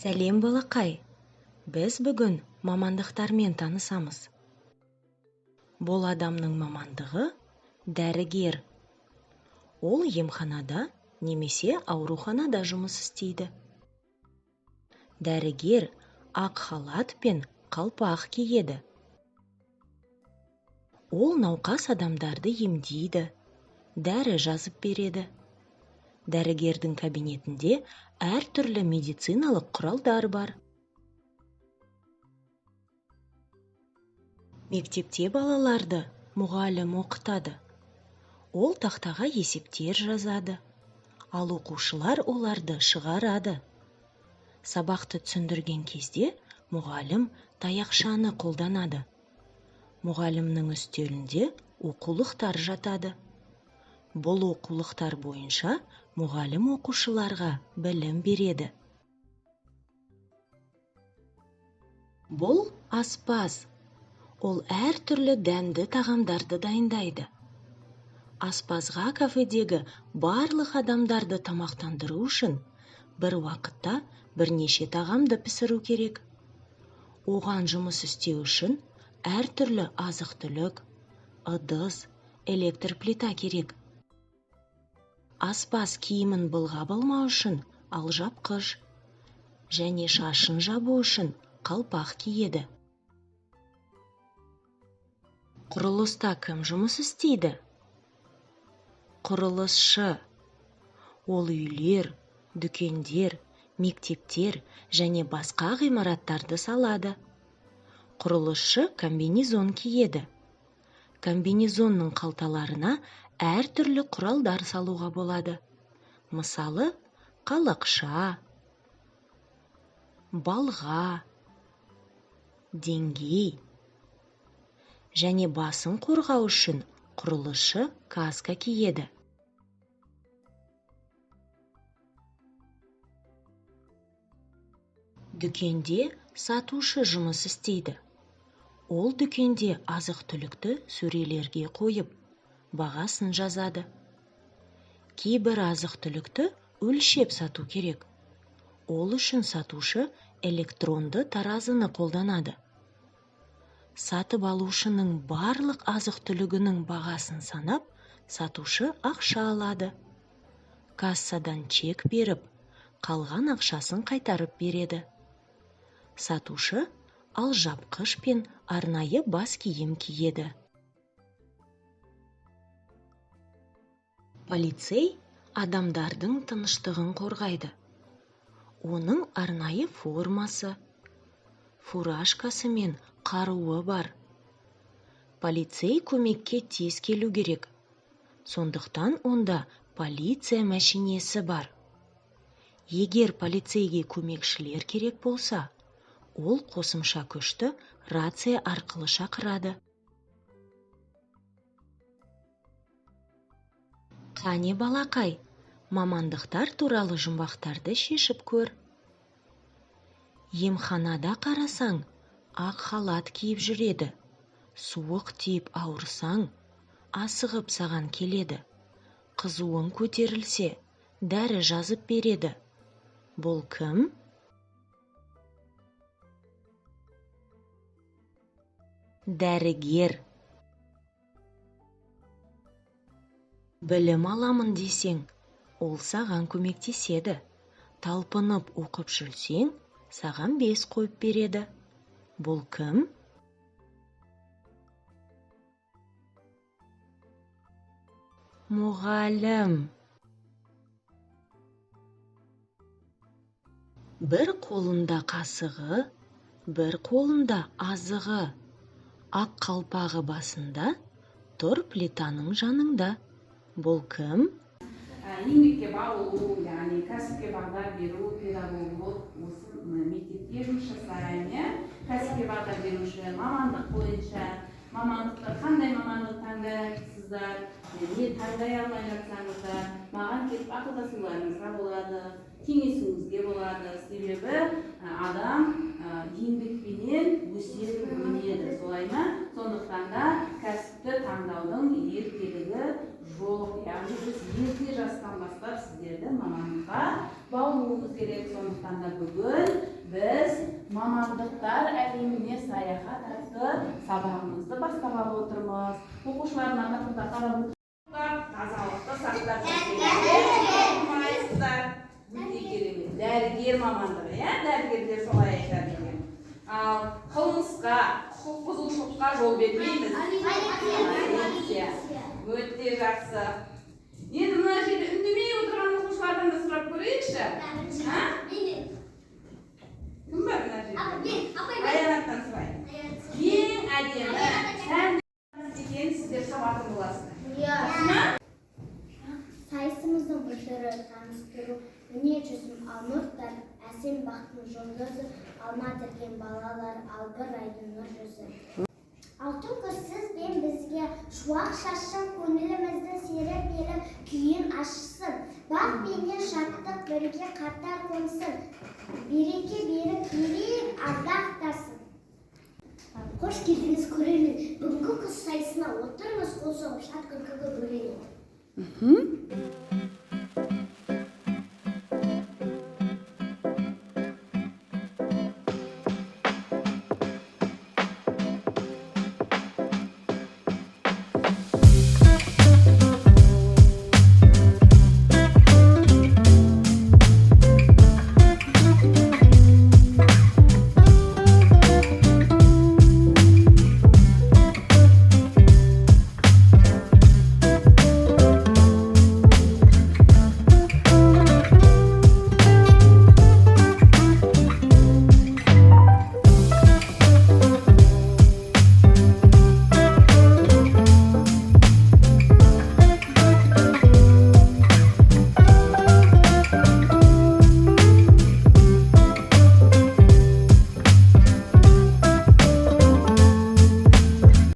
Сәлем балақай, біз бүгін мамандықтармен танысамыз. Бұл адамның мамандығы дәрігер. Ол емханада немесе ауруханада жұмыс істейді. Дәрігер ақ халат пен қалпақ киеді. Ол науқас адамдарды емдейді, дәрі жазып береді. Дәрігердің кабинетінде әртүрлі медициналық құралдар бар. Мектепте балаларды мұғалім оқытады. Ол тақтаға есептер жазады, ал оқушылар оларды шығарады. Сабақты түсіндірген кезде мұғалім таяқшаны қолданады. Мұғалімнің үстелінде оқулықтар жатады. Бұл оқулықтар бойынша мұғалім оқушыларға білім береді. Бұл аспаз. Ол әртүрлі дәмді тағамдарды дайындайды. Аспазға кафедегі барлық адамдарды тамақтандыру үшін бір уақытта бірнеше тағамды пісіру керек. Оған жұмыс істеу үшін әртүрлі азық-түлік, ыдыс, электр плита керек. Аспаз киімін былға болмау үшін алжапқыш және шашын жабу үшін қалпақ киеді. Құрылыста кім жұмыс істейді? Құрылысшы. Ол үйлер, дүкендер, мектептер және басқа ғимараттарды салады. Құрылысшы комбинезон киеді. Комбинезонның қалталарына әртүрлі құралдар салуға болады. Мысалы, қалақша, балға, деңгей және басын қорғау үшін құрылысшы каска киеді. Дүкенде сатушы жұмыс істейді. Ол дүкенде азық-түлікті сөрелерге қойып, бағасын жазады. Кейбір азық-түлікті өлшеп сату керек. Ол үшін сатушы электронды таразыны қолданады. Сатып алушының барлық азық-түлігінің бағасын санап, сатушы ақша алады. Кассадан чек беріп, қалған ақшасын қайтарып береді. Сатушы алжапқыш пен арнайы бас киім киеді. Полицей адамдардың тыныштығын қорғайды. Оның арнайы формасы, фуражкасы мен қаруы бар. Полицей көмекке тез келу керек. Сондықтан онда полиция мәшинесі бар. Егер полицейге көмекшілер керек болса, ол қосымша күшті рация арқылы шақырады. Қане балақай, мамандықтар туралы жұмбақтарды шешіп көр. Емханада қарасаң, ақ халат киіп жүреді. Суық тиіп ауырсаң, асығып саған келеді. Қызуың көтерілсе, дәрі жазып береді. Бұл кім? Дәрігер. Білім аламын десең, ол саған көмектеседі. Талпынып оқып жүрсең, саған 5 қойып береді. Бұл кім? Мұғалім. Бір қолында қасығы, бір қолында азығы. Ақ қалпағы басында, тұр плитаның жанында. Бұл кім? Еңбекке баулу, яғни кәсіпке бағдар беру, педагог осы мектепте жұмыс жасаймын. Кәсіпке бағдар беру үшін мамандық бойынша, мамандықты қандай мамандық таңдайсыздар, не таңдай алмай жатсаңыздар, маған келіп ақылдасуларыңызға болады, кеңесуіңізге болады. Себебі адам еңбекпенен өседі, өнеді, солай ма? Сондықтан да кәсіпті таңдаудың еркелігі жоқ. Яғни біз ерте жастан бастап сіздерді мамандыққа мамандыққа баулуымыз керек. Сондықтан да бүгін біз мамандықтар әлеміне саяхат атты сабағымызды бастағалы отырмыз. Оқушылардың артында қарап отырсыздар, тазалықты сақтап жүрсеңіздер, өте керемет. Дәрігер мамандығы, иә, дәрігерлер солай айтады екен. Ал қылмысқа, құқық бұзушылыққа жол бермейміз. Өте жақсы. Енді мына жерде үндемей отырған оқушылардан да сұрап көрейікші. Кім бар мына жерде? Аянаттан сұрайын. Ең әдемі сән екенін сіздер табатын боласыздар. Сайысымыздың бір түрі таныстыру, міне жүзім алмұрттар, әсем бақтың жұлдызы, алма тірген балалар, албыр айдың нұр жүзі. Алтын күзсіз бен бізге шуақ шашын, көңілімізді серіп еліп күйін ашсын. Бақ бенен шаттық бірге қатар қонсын, береке беріп берек ардақтасын. Қош келдіңіз көрермен, бүгінгі күз сайысына отырыңыз қол соғып шат күлкіге бөленіп.